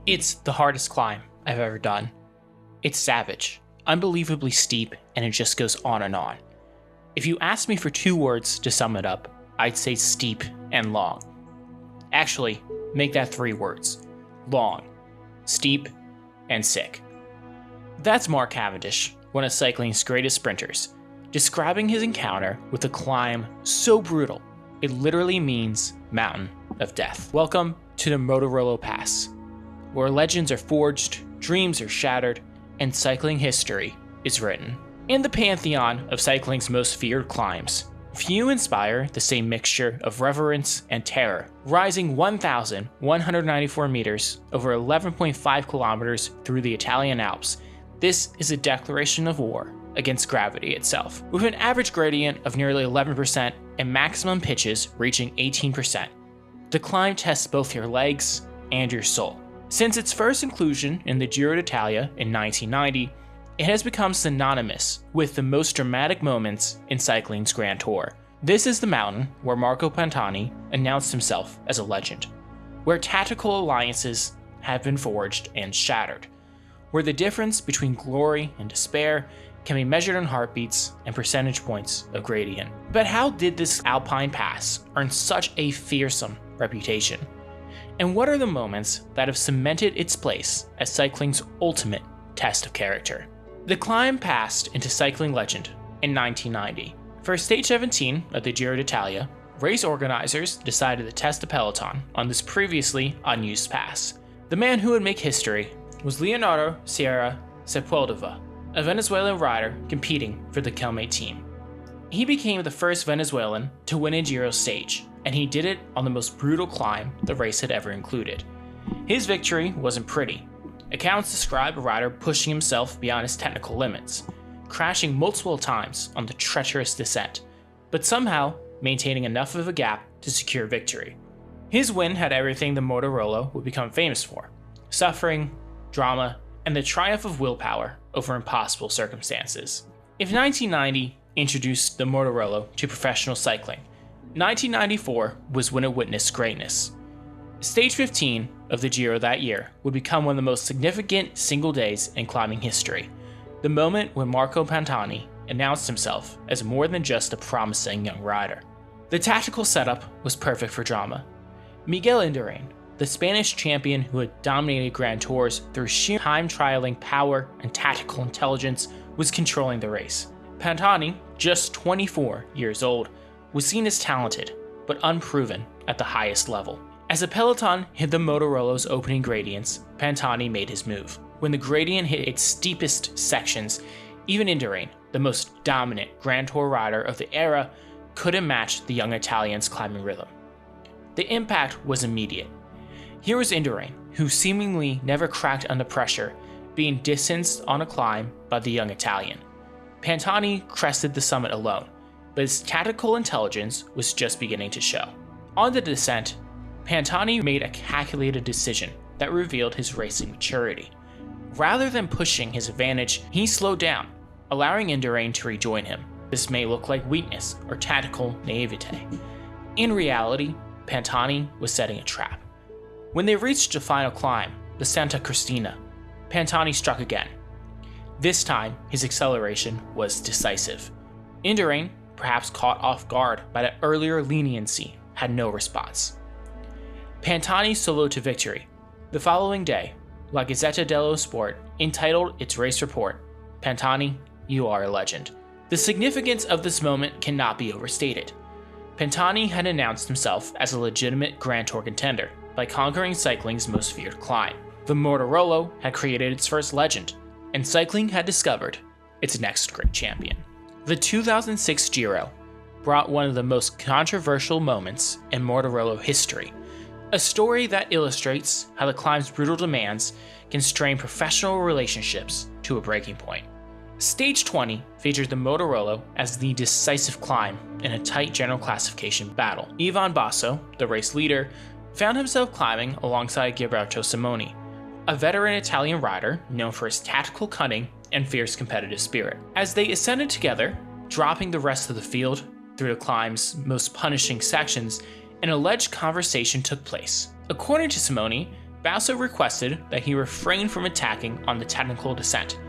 It's the hardest climb I've ever done. It's savage, unbelievably steep, and it just goes on and on. If you asked me for 2 words to sum it up, I'd say steep and long. Actually, make that 3 words. Long, steep, and sick. That's Mark Cavendish, one of cycling's greatest sprinters, describing his encounter with a climb so brutal, it literally means mountain of death. Welcome to the Mortirolo Pass, where legends are forged, dreams are shattered, and cycling history is written. In the pantheon of cycling's most feared climbs, few inspire the same mixture of reverence and terror. Rising 1,194 meters over 11.5 kilometers through the Italian Alps, this is a declaration of war against gravity itself. With an average gradient of nearly 11% and maximum pitches reaching 18%, the climb tests both your legs and your soul. Since its first inclusion in the Giro d'Italia in 1990, it has become synonymous with the most dramatic moments in cycling's Grand Tour. This is the mountain where Marco Pantani announced himself as a legend, where tactical alliances have been forged and shattered, where the difference between glory and despair can be measured in heartbeats and percentage points of gradient. But how did this alpine pass earn such a fearsome reputation? And what are the moments that have cemented its place as cycling's ultimate test of character? The climb passed into cycling legend in 1990. For stage 17 of the Giro d'Italia, race organizers decided to test the peloton on this previously unused pass. The man who would make history was Leonardo Sierra Sepúlveda, a Venezuelan rider competing for the Kelme team. He became the first Venezuelan to win a Giro stage, and he did it on the most brutal climb the race had ever included. His victory wasn't pretty. Accounts describe a rider pushing himself beyond his technical limits, crashing multiple times on the treacherous descent, but somehow maintaining enough of a gap to secure victory. His win had everything the Mortirolo would become famous for: suffering, drama, and the triumph of willpower over impossible circumstances. If 1990 introduced the Mortirolo to professional cycling, 1994 was when it witnessed greatness. Stage 15 of the Giro that year would become one of the most significant single days in climbing history, the moment when Marco Pantani announced himself as more than just a promising young rider. The tactical setup was perfect for drama. Miguel Indurain, the Spanish champion who had dominated Grand Tours through sheer time-trialing power and tactical intelligence, was controlling the race. Pantani, just 24 years old, was seen as talented, but unproven at the highest level. As the peloton hit the Mortirolo's opening gradients, Pantani made his move. When the gradient hit its steepest sections, even Indurain, the most dominant Grand Tour rider of the era, couldn't match the young Italian's climbing rhythm. The impact was immediate. Here was Indurain, who seemingly never cracked under pressure, being distanced on a climb by the young Italian. Pantani crested the summit alone, but his tactical intelligence was just beginning to show. On the descent, Pantani made a calculated decision that revealed his racing maturity. Rather than pushing his advantage, he slowed down, allowing Indurain to rejoin him. This may look like weakness or tactical naivete. In reality, Pantani was setting a trap. When they reached the final climb, the Santa Cristina, Pantani struck again. This time, his acceleration was decisive. Indurain, perhaps caught off guard by the earlier leniency, had no response. Pantani soloed to victory. The following day, La Gazzetta dello Sport entitled its race report, "Pantani, you are a legend." The significance of this moment cannot be overstated. Pantani had announced himself as a legitimate Grand Tour contender by conquering cycling's most feared climb. The Mortirolo had created its first legend, and cycling had discovered its next great champion. The 2006 Giro brought one of the most controversial moments in Mortirolo history, a story that illustrates how the climb's brutal demands can strain professional relationships to a breaking point. Stage 20 featured the Mortirolo as the decisive climb in a tight general classification battle. Ivan Basso, the race leader, found himself climbing alongside Gilberto Simoni, a veteran Italian rider known for his tactical cunning and fierce competitive spirit. As they ascended together, dropping the rest of the field through the climb's most punishing sections, an alleged conversation took place. According to Simoni, Basso requested that he refrain from attacking on the technical descent,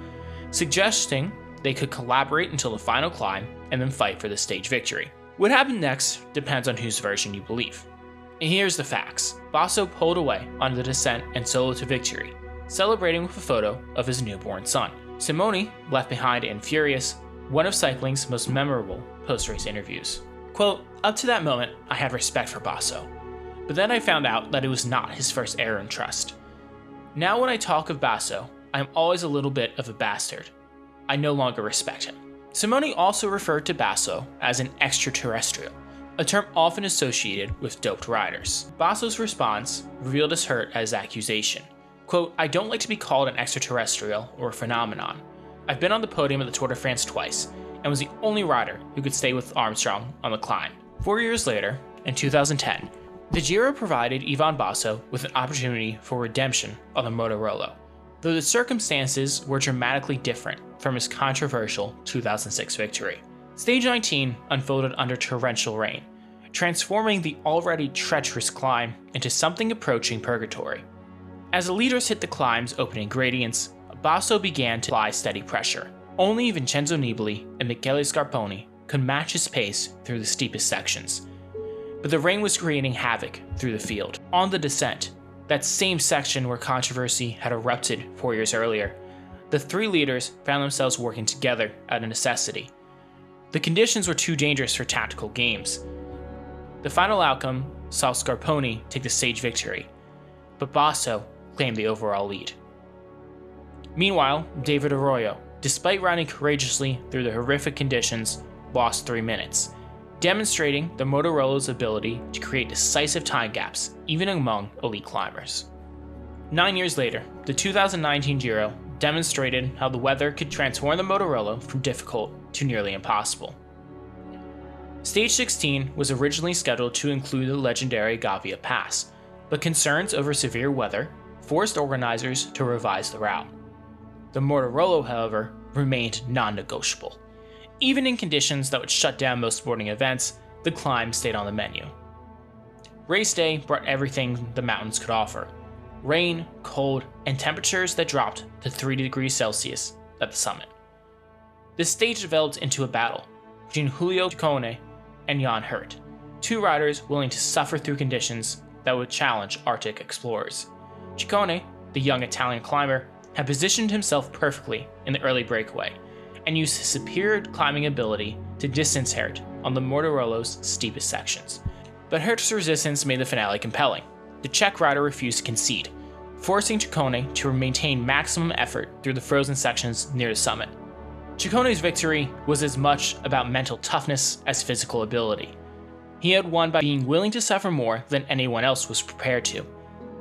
suggesting they could collaborate until the final climb and then fight for the stage victory. What happened next depends on whose version you believe. And here's the facts. Basso pulled away on the descent and soloed to victory, celebrating with a photo of his newborn son. Simoni left behind and furious, one of cycling's most memorable post-race interviews. Quote, "Up to that moment, I had respect for Basso, but then I found out that it was not his first error in trust. Now when I talk of Basso, I am always a little bit of a bastard. I no longer respect him." Simoni also referred to Basso as an extraterrestrial, a term often associated with doped riders. Basso's response revealed his hurt at his accusation. Quote, "I don't like to be called an extraterrestrial or a phenomenon. I've been on the podium at the Tour de France twice, and was the only rider who could stay with Armstrong on the climb." 4 years later, in 2010, the Giro provided Ivan Basso with an opportunity for redemption on the Mortirolo, though the circumstances were dramatically different from his controversial 2006 victory. Stage 19 unfolded under torrential rain, transforming the already treacherous climb into something approaching purgatory. As the leaders hit the climb's opening gradients, Basso began to apply steady pressure. Only Vincenzo Nibali and Michele Scarponi could match his pace through the steepest sections. But the rain was creating havoc through the field. On the descent, that same section where controversy had erupted 4 years earlier, the three leaders found themselves working together out of necessity. The conditions were too dangerous for tactical games. The final outcome saw Scarponi take the stage victory, but Basso claimed the overall lead. Meanwhile, David Arroyo, despite riding courageously through the horrific conditions, lost 3 minutes, demonstrating the Mortirolo's ability to create decisive time gaps, even among elite climbers. 9 years later, the 2019 Giro demonstrated how the weather could transform the Mortirolo from difficult to nearly impossible. Stage 16 was originally scheduled to include the legendary Gavia Pass, but concerns over severe weather forced organizers to revise the route. The Mortirolo, however, remained non-negotiable. Even in conditions that would shut down most sporting events, the climb stayed on the menu. Race day brought everything the mountains could offer: rain, cold, and temperatures that dropped to 3 degrees Celsius at the summit. This stage developed into a battle between Julio Ciccone and Jan Hirt, two riders willing to suffer through conditions that would challenge Arctic explorers. Ciccone, the young Italian climber, had positioned himself perfectly in the early breakaway and used his superior climbing ability to distance Hirt on the Mortirolo's steepest sections. But Hirt's resistance made the finale compelling. The Czech rider refused to concede, forcing Ciccone to maintain maximum effort through the frozen sections near the summit. Ciccone's victory was as much about mental toughness as physical ability. He had won by being willing to suffer more than anyone else was prepared to.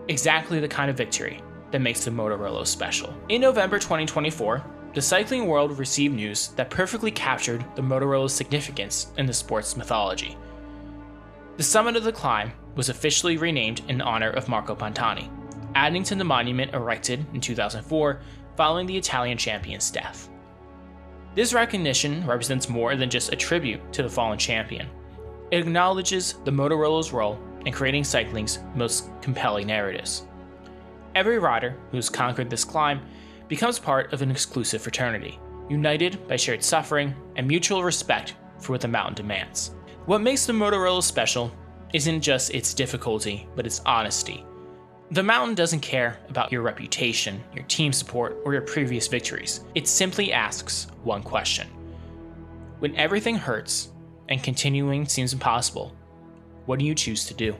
Exactly the kind of victory that makes the Mortirolo special. In November 2024, the cycling world received news that perfectly captured the Mortirolo's significance in the sport's mythology. The summit of the climb was officially renamed in honor of Marco Pantani, adding to the monument erected in 2004 following the Italian champion's death. This recognition represents more than just a tribute to the fallen champion. It acknowledges the Mortirolo's role in creating cycling's most compelling narratives. Every rider who has conquered this climb becomes part of an exclusive fraternity, united by shared suffering and mutual respect for what the mountain demands. What makes the Mortirolo special isn't just its difficulty, but its honesty. The mountain doesn't care about your reputation, your team support, or your previous victories. It simply asks one question. When everything hurts and continuing seems impossible, what do you choose to do?